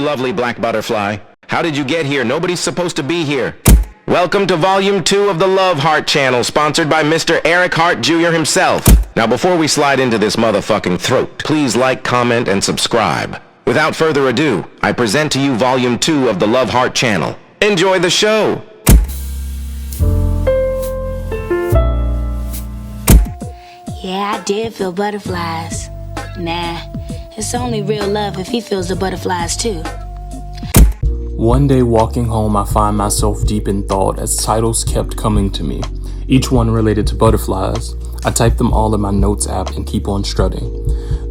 lovely black butterfly. How did you get here? Nobody's supposed to be here. Welcome to Volume 2 of the Love Hart Channel, sponsored by Mr. Hart Jr. himself. Now before we slide into this motherfucking throat, please like, comment, and subscribe. Without further ado, I present to you Volume 2 of the Love Hart Channel. Enjoy the show! Yeah, I did feel butterflies. Nah, it's only real love if he feels the butterflies too. One day walking home, I find myself deep in thought as titles kept coming to me, each one related to butterflies. I type them all in my notes app and keep on strutting.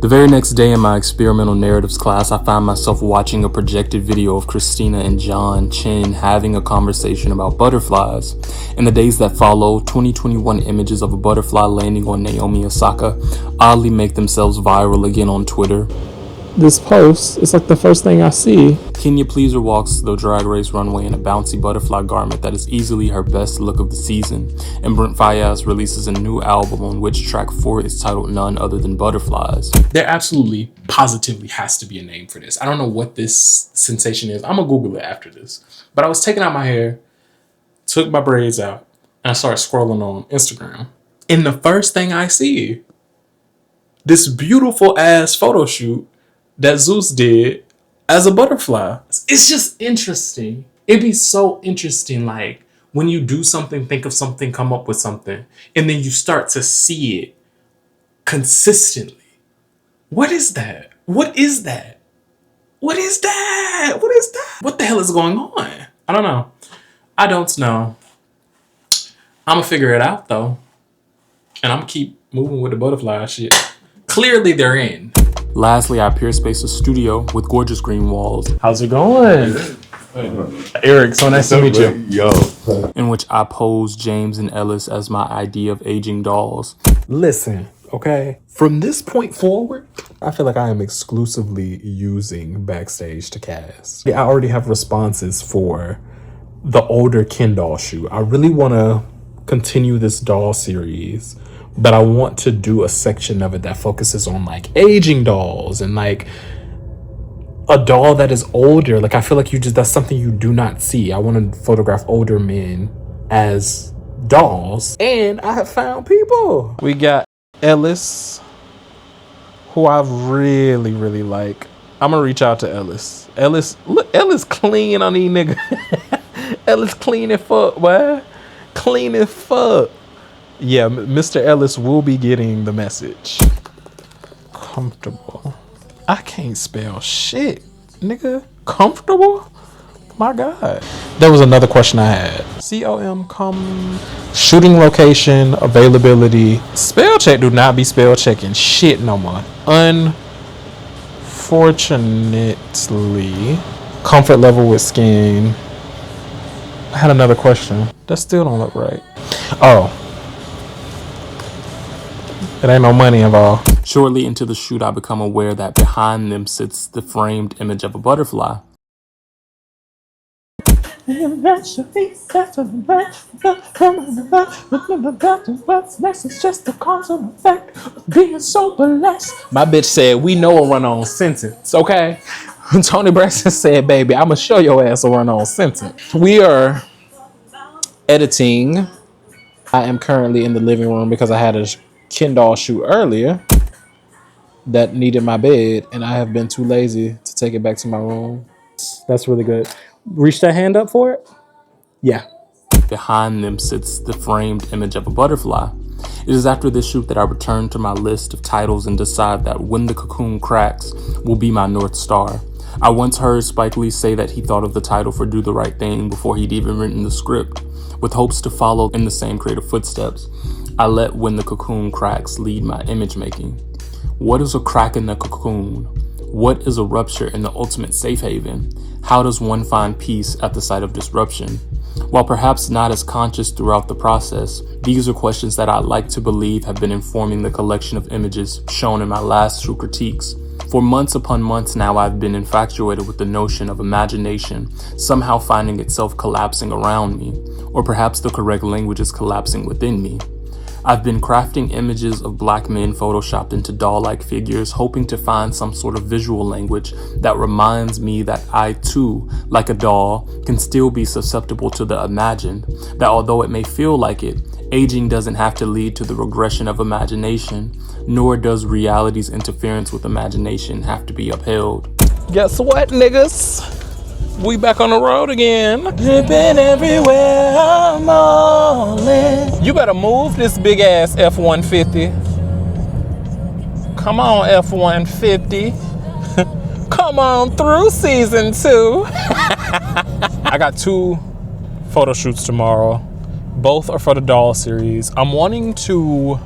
The very next day in my experimental narratives class, I find myself watching a projected video of Christina and John Chin having a conversation about butterflies. In the days that follow, 2021 images of a butterfly landing on Naomi Osaka oddly make themselves viral again on Twitter. This post, it's like the first thing I see. Kenya Pleaser walks the drag race runway in a bouncy butterfly garment that is easily her best look of the season, and Brent Faiyaz releases a new album on which track 4 is titled none other than Butterflies. There absolutely, positively has to be a name for this. I don't know what this sensation is. I'm gonna Google it after this. But I was taking out my hair, took my braids out, and I started scrolling on Instagram. And the first thing I see, this beautiful ass photo shoot that Zeus did as a butterfly. It's just interesting. It'd be so interesting, like, when you do something, think of something, come up with something, and then you start to see it consistently. What is that? What is that? What is that? What is that? What the hell is going on? I don't know. I don't know. I'm gonna figure it out, though. And I'm gonna keep moving with the butterfly shit. Clearly, they're in. Lastly, I appear space a studio with gorgeous green walls. How's it going? Eric, so nice to meet you. Yo. In which I pose James and Ellis as my idea of aging dolls. Listen, okay? From this point forward, I feel like I am exclusively using Backstage to cast. I already have responses for the older Ken doll shoot. I really want to continue this doll series, but I want to do a section of it that focuses on like aging dolls and like a doll that is older. Like, I feel like that's something you do not see. I want to photograph older men as dolls. And I have found people. We got Ellis, who I really, really like. I'm going to reach out to Ellis. Look, Ellis clean on these niggas. Ellis clean as fuck, boy. Clean as fuck. Yeah, Mr. Ellis will be getting the message. Comfortable. I can't spell shit, nigga. Comfortable? My God. There was another question I had. COM, shooting location, availability. Spell check do not be spell checking shit no more. Unfortunately, comfort level with skin. I had another question. That still don't look right. Oh. It ain't no money involved. Shortly into the shoot, I become aware that behind them sits the framed image of a butterfly. It's just the cause and effect of being so blessed. My bitch said, we know a run-on sentence, okay? Tony Braxton said, baby, I'ma show your ass a run-on sentence. We are editing. I am currently in the living room because I had a Ken doll shoot earlier that needed my bed, and I have been too lazy to take it back to my room. That's really good. Reach that hand up for it. Yeah. Behind them sits the framed image of a butterfly. It is after this shoot that I return to my list of titles and decide that When the Cocoon Cracks will be my North Star. I once heard Spike Lee say that he thought of the title for Do the Right Thing before he'd even written the script. With hopes to follow in the same creative footsteps, I let When the Cocoon Cracks lead my image making. What is a crack in the cocoon? What is a rupture in the ultimate safe haven? How does one find peace at the sight of disruption? While perhaps not as conscious throughout the process, these are questions that I like to believe have been informing the collection of images shown in my last two critiques. For months upon months now, I've been infatuated with the notion of imagination somehow finding itself collapsing around me, or perhaps the correct language is collapsing within me. I've been crafting images of black men photoshopped into doll-like figures, hoping to find some sort of visual language that reminds me that I too, like a doll, can still be susceptible to the imagined, that although it may feel like it, aging doesn't have to lead to the regression of imagination, nor does reality's interference with imagination have to be upheld. Guess what, niggas? We back on the road again. Dripping everywhere, I'm all in. You better move this big ass F-150. Come on, F-150. Come on through season 2. I got 2 photo shoots tomorrow. Both are for the doll series. I'm wanting to...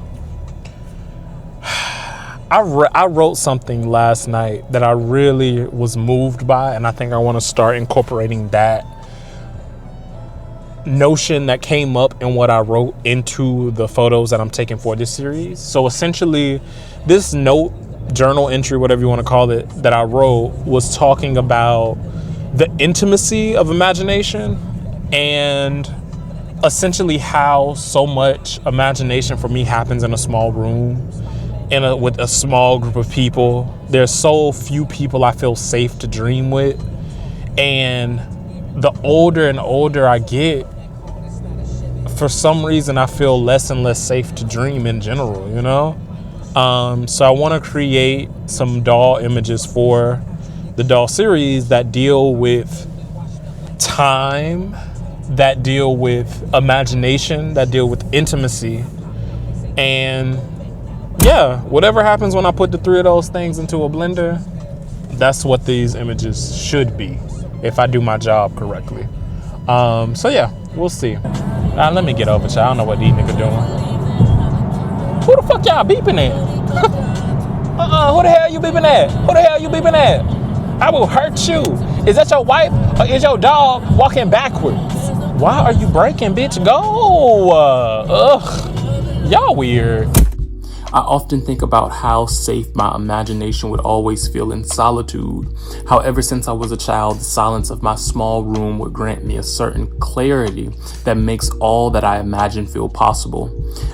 I wrote something last night that I really was moved by, and I think I want to start incorporating that notion that came up in what I wrote into the photos that I'm taking for this series. So essentially, this note, journal entry, whatever you want to call it, that I wrote was talking about the intimacy of imagination and essentially how so much imagination for me happens in a small room. With a small group of people. There's so few people I feel safe to dream with, and the older and older I get, for some reason I feel less and less safe to dream in general, you know? So I want to create some doll images for the doll series that deal with time, that deal with imagination, that deal with intimacy, and yeah, whatever happens when I put the 3 of those things into a blender, that's what these images should be if I do my job correctly. So yeah, we'll see. Let me get over to. I don't know what these niggas doing. Who the fuck y'all beeping at? Who the hell you beeping at? Who the hell you beeping at? I will hurt you. Is that your wife or is your dog walking backwards? Why are you breaking, bitch? Go. Ugh. Y'all weird. I often think about how safe my imagination would always feel in solitude. How ever since I was a child, the silence of my small room would grant me a certain clarity that makes all that I imagine feel possible.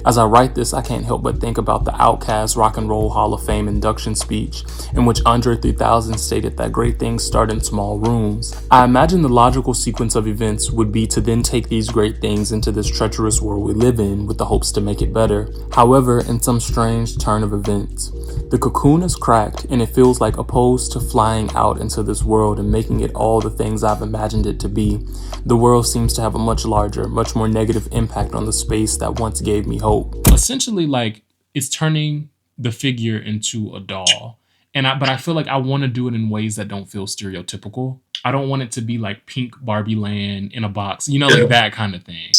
As I write this, I can't help but think about the Outkast Rock and Roll Hall of Fame induction speech, in which Andre 3000 stated that great things start in small rooms. I imagine the logical sequence of events would be to then take these great things into this treacherous world we live in with the hopes to make it better. However, in some strange turn of events, the cocoon is cracked, and it feels like, opposed to flying out into this world and making it all the things I've imagined it to be, the world seems to have a much larger, much more negative impact on the space that once gave me hope. Essentially, like, it's turning the figure into a doll. But I feel like I want to do it in ways that don't feel stereotypical. I don't want it to be like pink Barbie land in a box, you know, like that kind of thing.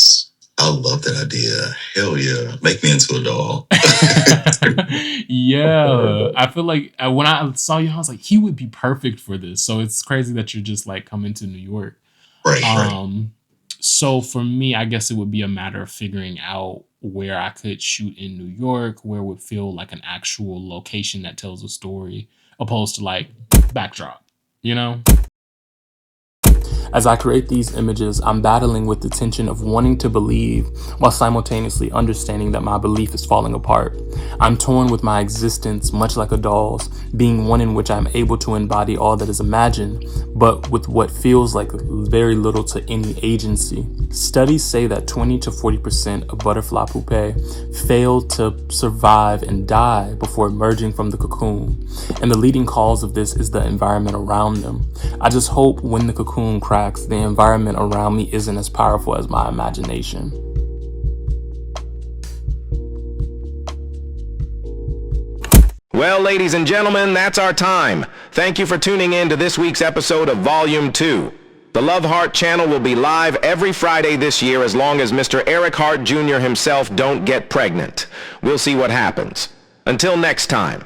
I love that idea. Hell yeah. Make me into a doll. Yeah. I feel like when I saw you, I was like, he would be perfect for this. So it's crazy that you're just like coming to New York. Right. So for me, I guess it would be a matter of figuring out where I could shoot in New York, where would feel like an actual location that tells a story, opposed to like backdrop, you know? As I create these images, I'm battling with the tension of wanting to believe while simultaneously understanding that my belief is falling apart. I'm torn with my existence, much like a doll's, being one in which I'm able to embody all that is imagined, but with what feels like very little to any agency. Studies say that 20 to 40% of butterfly pupae fail to survive and die before emerging from the cocoon, and the leading cause of this is the environment around them. I just hope when the cocoon cracks, the environment around me isn't as powerful as my imagination. Well, ladies and gentlemen, that's our time. Thank you for tuning in to this week's episode of Volume 2. The Love Hart Channel will be live every Friday this year as long as Mr. Eric Hart Jr. himself don't get pregnant. We'll see what happens. Until next time.